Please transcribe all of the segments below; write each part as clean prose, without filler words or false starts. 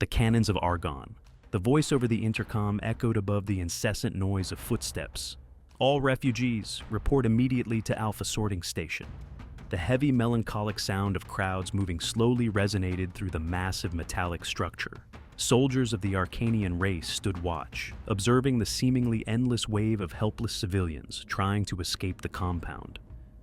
The cannons of Argon. The voice over the intercom echoed above the incessant noise of footsteps. All refugees, report immediately to Alpha Sorting Station. The heavy melancholic sound of crowds moving slowly resonated through the massive metallic structure. Soldiers of the Arcanian race stood watch, observing the seemingly endless wave of helpless civilians trying to escape the compound.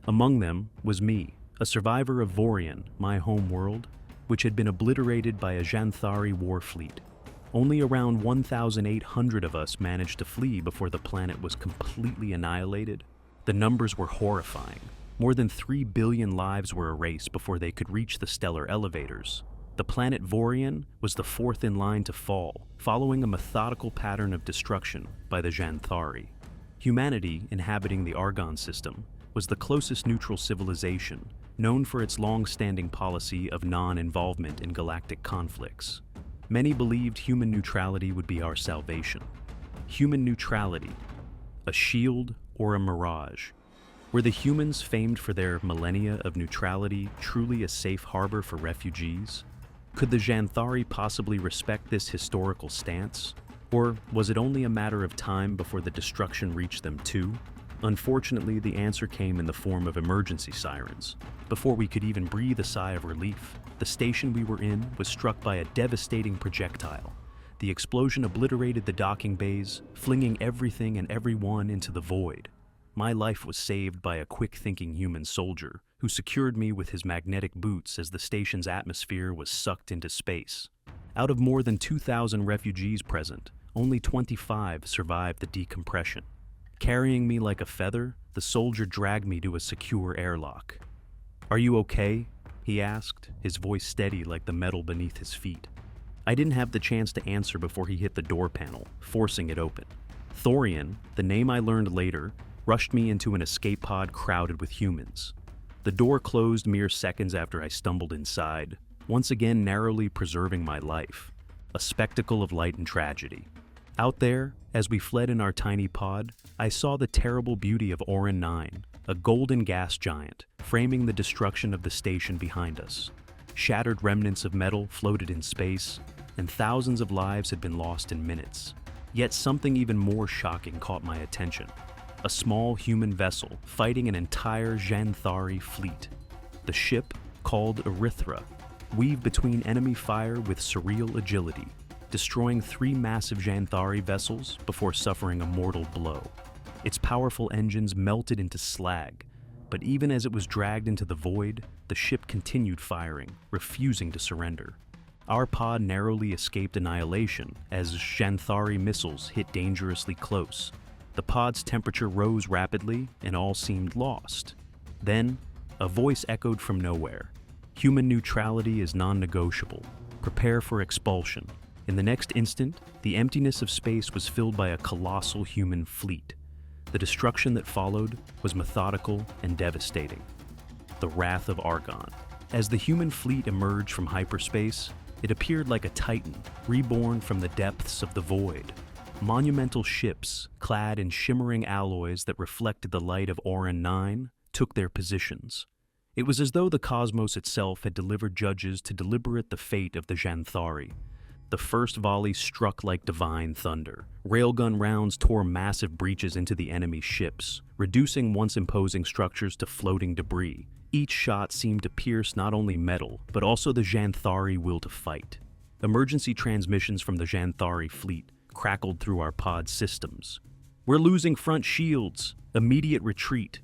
Among them was me, a survivor of Vorian, my home world, which had been obliterated by a Xanthari war fleet. Only around 1,800 of us managed to flee before the planet was completely annihilated. The numbers were horrifying. More than 3 billion lives were erased before they could reach the stellar elevators. The planet Vorian was the fourth in line to fall, following a methodical pattern of destruction by the Xanthari. Humanity inhabiting the Argon system was the closest neutral civilization, known for its long-standing policy of non-involvement in galactic conflicts. Many believed human neutrality would be our salvation. Human neutrality, a shield or a mirage? Were the humans famed for their millennia of neutrality truly a safe harbor for refugees? Could the Xanthari possibly respect this historical stance? Or was it only a matter of time before the destruction reached them too? Unfortunately, the answer came in the form of emergency sirens. Before we could even breathe a sigh of relief, the station we were in was struck by a devastating projectile. The explosion obliterated the docking bays, flinging everything and everyone into the void. My life was saved by a quick-thinking human soldier who secured me with his magnetic boots as the station's atmosphere was sucked into space. Out of more than 2,000 refugees present, only 25 survived the decompression. Carrying me like a feather, the soldier dragged me to a secure airlock. "Are you okay?" he asked, his voice steady like the metal beneath his feet. I didn't have the chance to answer before he hit the door panel, forcing it open. Thorian, the name I learned later, rushed me into an escape pod crowded with humans. The door closed mere seconds after I stumbled inside, once again narrowly preserving my life. A spectacle of light and tragedy. Out there, as we fled in our tiny pod, I saw the terrible beauty of Orin 9, a golden gas giant, framing the destruction of the station behind us. Shattered remnants of metal floated in space, and thousands of lives had been lost in minutes. Yet something even more shocking caught my attention. A small human vessel fighting an entire Xanthari fleet. The ship, called Erythra, weaved between enemy fire with surreal agility, destroying 3 massive Xanthari vessels before suffering a mortal blow. Its powerful engines melted into slag, but even as it was dragged into the void, the ship continued firing, refusing to surrender. Our pod narrowly escaped annihilation as Xanthari missiles hit dangerously close. The pod's temperature rose rapidly, and all seemed lost. Then, a voice echoed from nowhere. "Human neutrality is non-negotiable. Prepare for expulsion." In the next instant, the emptiness of space was filled by a colossal human fleet. The destruction that followed was methodical and devastating. The Wrath of Argon. As the human fleet emerged from hyperspace, it appeared like a titan, reborn from the depths of the void. Monumental ships, clad in shimmering alloys that reflected the light of Orin 9, took their positions. It was as though the cosmos itself had delivered judges to deliberate the fate of the Xanthari. The first volley struck like divine thunder. Railgun rounds tore massive breaches into the enemy's ships, reducing once imposing structures to floating debris. Each shot seemed to pierce not only metal, but also the Xanthari will to fight. Emergency transmissions from the Xanthari fleet crackled through our pod systems. "We're losing front shields! Immediate retreat!"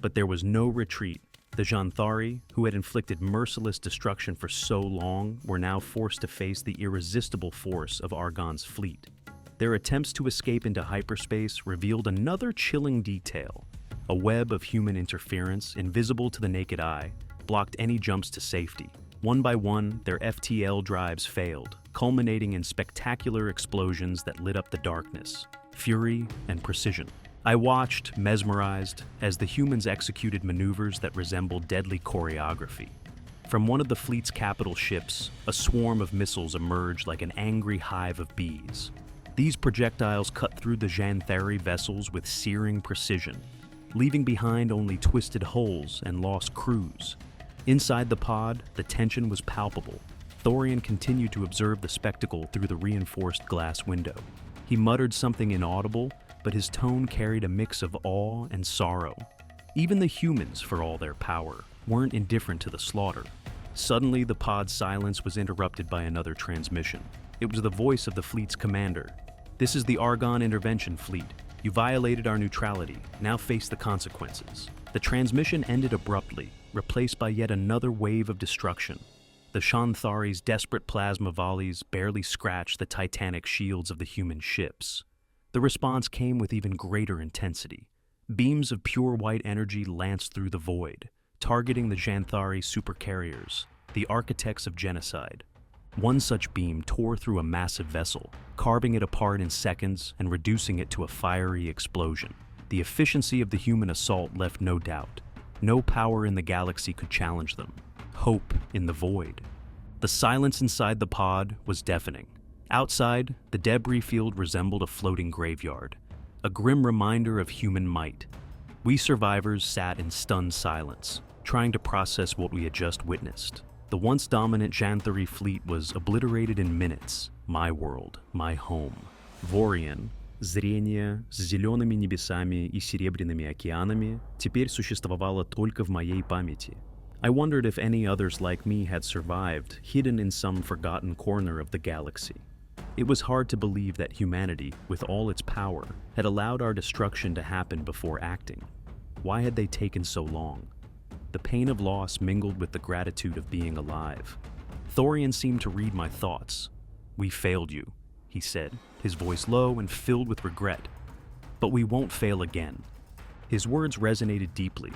But there was no retreat. The Xanthari, who had inflicted merciless destruction for so long, were now forced to face the irresistible force of Argon's fleet. Their attempts to escape into hyperspace revealed another chilling detail. A web of human interference, invisible to the naked eye, blocked any jumps to safety. One by one, their FTL drives failed, culminating in spectacular explosions that lit up the darkness. Fury and precision. I watched, mesmerized, as the humans executed maneuvers that resembled deadly choreography. From one of the fleet's capital ships, a swarm of missiles emerged like an angry hive of bees. These projectiles cut through the Xanthari vessels with searing precision, leaving behind only twisted hulls and lost crews. Inside the pod, the tension was palpable. Thorian continued to observe the spectacle through the reinforced glass window. He muttered something inaudible, but his tone carried a mix of awe and sorrow. Even the humans, for all their power, weren't indifferent to the slaughter. Suddenly, the pod's silence was interrupted by another transmission. It was the voice of the fleet's commander. "This is the Argon Intervention Fleet. You violated our neutrality. Now face the consequences." The transmission ended abruptly, replaced by yet another wave of destruction. The Shanthari's desperate plasma volleys barely scratched the titanic shields of the human ships. The response came with even greater intensity. Beams of pure white energy lanced through the void, targeting the Shanthari supercarriers, the architects of genocide. One such beam tore through a massive vessel, carving it apart in seconds and reducing it to a fiery explosion. The efficiency of the human assault left no doubt. No power in the galaxy could challenge them. Hope in the void. The silence inside the pod was deafening. Outside, the debris field resembled a floating graveyard, a grim reminder of human might. We survivors sat in stunned silence, trying to process what we had just witnessed. The once dominant Shanthari fleet was obliterated in minutes. My world, my home. Vorian, зрение с зелеными небесами и серебряными океанами, теперь существовало только в моей памяти. I wondered if any others like me had survived, hidden in some forgotten corner of the galaxy. It was hard to believe that humanity, with all its power, had allowed our destruction to happen before acting. Why had they taken so long? The pain of loss mingled with the gratitude of being alive. Thorian seemed to read my thoughts. "We failed you," he said, his voice low and filled with regret. "But we won't fail again." His words resonated deeply.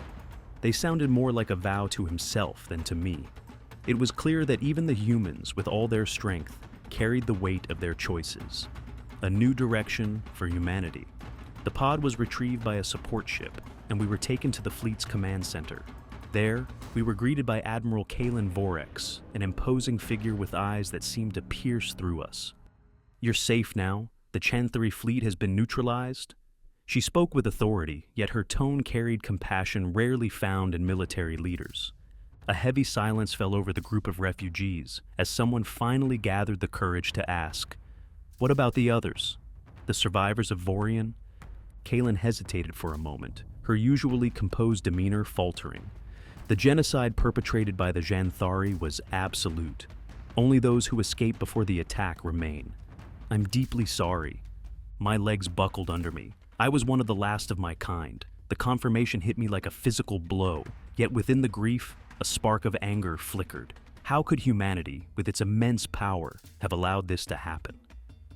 They sounded more like a vow to himself than to me. It was clear that even the humans, with all their strength, carried the weight of their choices. A new direction for humanity. The pod was retrieved by a support ship, and we were taken to the fleet's command center. There, we were greeted by Admiral Kalen Vorex, an imposing figure with eyes that seemed to pierce through us. "You're safe now. The Shanthari fleet has been neutralized." She spoke with authority, yet her tone carried compassion rarely found in military leaders. A heavy silence fell over the group of refugees as someone finally gathered the courage to ask, "What about the others? The survivors of Vorian?" Kalen hesitated for a moment, her usually composed demeanor faltering. The genocide perpetrated by the Shanthari was absolute. Only those who escaped before the attack remain. "I'm deeply sorry." My legs buckled under me. I was one of the last of my kind. The confirmation hit me like a physical blow, yet within the grief, a spark of anger flickered. How could humanity, with its immense power, have allowed this to happen?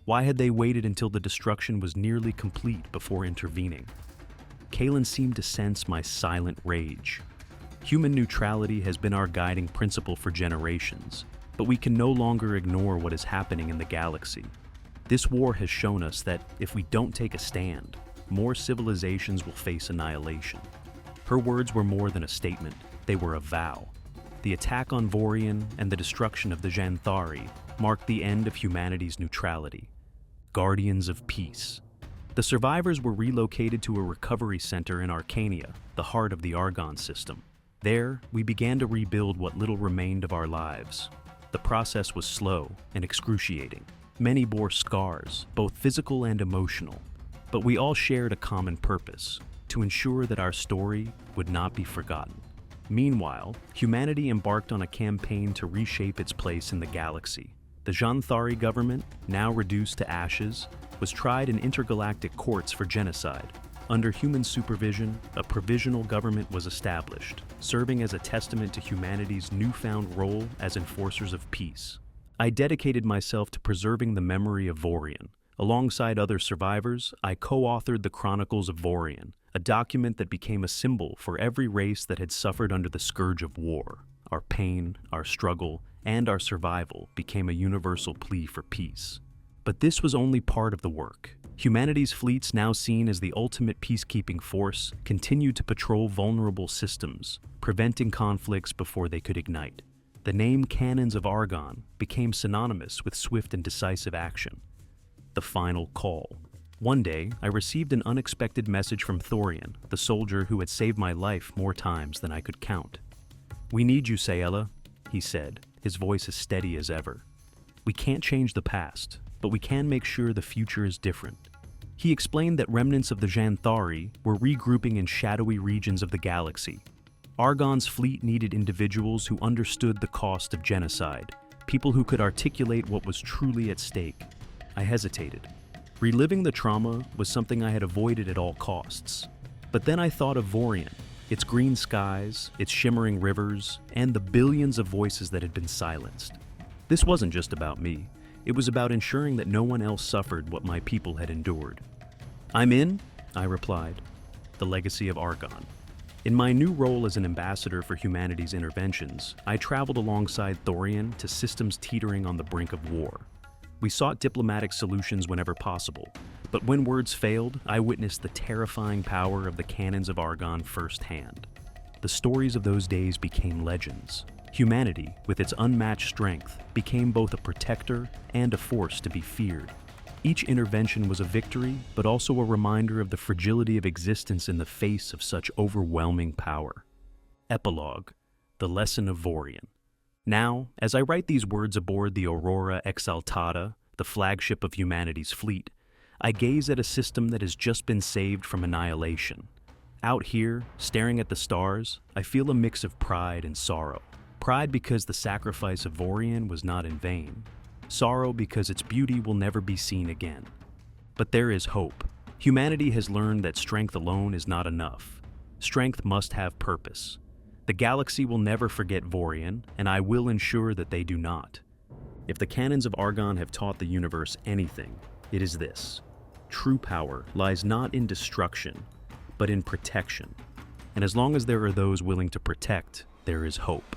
Why had they waited until the destruction was nearly complete before intervening? Kalen seemed to sense my silent rage. Human neutrality has been our guiding principle for generations, but we can no longer ignore what is happening in the galaxy. This war has shown us that if we don't take a stand, more civilizations will face annihilation. Her words were more than a statement, they were a vow. The attack on Vorian and the destruction of the Shanthari marked the end of humanity's neutrality. Guardians of peace. The survivors were relocated to a recovery center in Arcania, the heart of the Argon system. There, we began to rebuild what little remained of our lives. The process was slow and excruciating. Many bore scars, both physical and emotional, but we all shared a common purpose: to ensure that our story would not be forgotten. Meanwhile, humanity embarked on a campaign to reshape its place in the galaxy. The Shanthari government, now reduced to ashes, was tried in intergalactic courts for genocide. Under human supervision, a provisional government was established, serving as a testament to humanity's newfound role as enforcers of peace. I dedicated myself to preserving the memory of Vorian. Alongside other survivors, I co-authored the Chronicles of Vorian, a document that became a symbol for every race that had suffered under the scourge of war. Our pain, our struggle, and our survival became a universal plea for peace. But this was only part of the work. Humanity's fleets, now seen as the ultimate peacekeeping force, continued to patrol vulnerable systems, preventing conflicts before they could ignite. The name Cannons of Argon became synonymous with swift and decisive action. The final call. One day, I received an unexpected message from Thorian, the soldier who had saved my life more times than I could count. "We need you, Sayela," he said, his voice as steady as ever. "We can't change the past, but we can make sure the future is different." He explained that remnants of the Xanthari were regrouping in shadowy regions of the galaxy. Argon's fleet needed individuals who understood the cost of genocide, people who could articulate what was truly at stake. I hesitated. Reliving the trauma was something I had avoided at all costs. But then I thought of Vorian, its green skies, its shimmering rivers, and the billions of voices that had been silenced. This wasn't just about me. It was about ensuring that no one else suffered what my people had endured. "I'm in," I replied. The legacy of Argon. In my new role as an ambassador for humanity's interventions, I traveled alongside Thorian to systems teetering on the brink of war. We sought diplomatic solutions whenever possible, but when words failed, I witnessed the terrifying power of the cannons of Argon firsthand. The stories of those days became legends. Humanity, with its unmatched strength, became both a protector and a force to be feared. Each intervention was a victory, but also a reminder of the fragility of existence in the face of such overwhelming power. Epilogue: The Lesson of Vorian. Now, as I write these words aboard the Aurora Exaltada, the flagship of humanity's fleet, I gaze at a system that has just been saved from annihilation. Out here, staring at the stars, I feel a mix of pride and sorrow. Pride because the sacrifice of Vorian was not in vain. Sorrow because its beauty will never be seen again. But there is hope. Humanity has learned that strength alone is not enough. Strength must have purpose. The galaxy will never forget Vorian, and I will ensure that they do not. If the cannons of Argon have taught the universe anything, it is this: true power lies not in destruction, but in protection. And as long as there are those willing to protect, there is hope.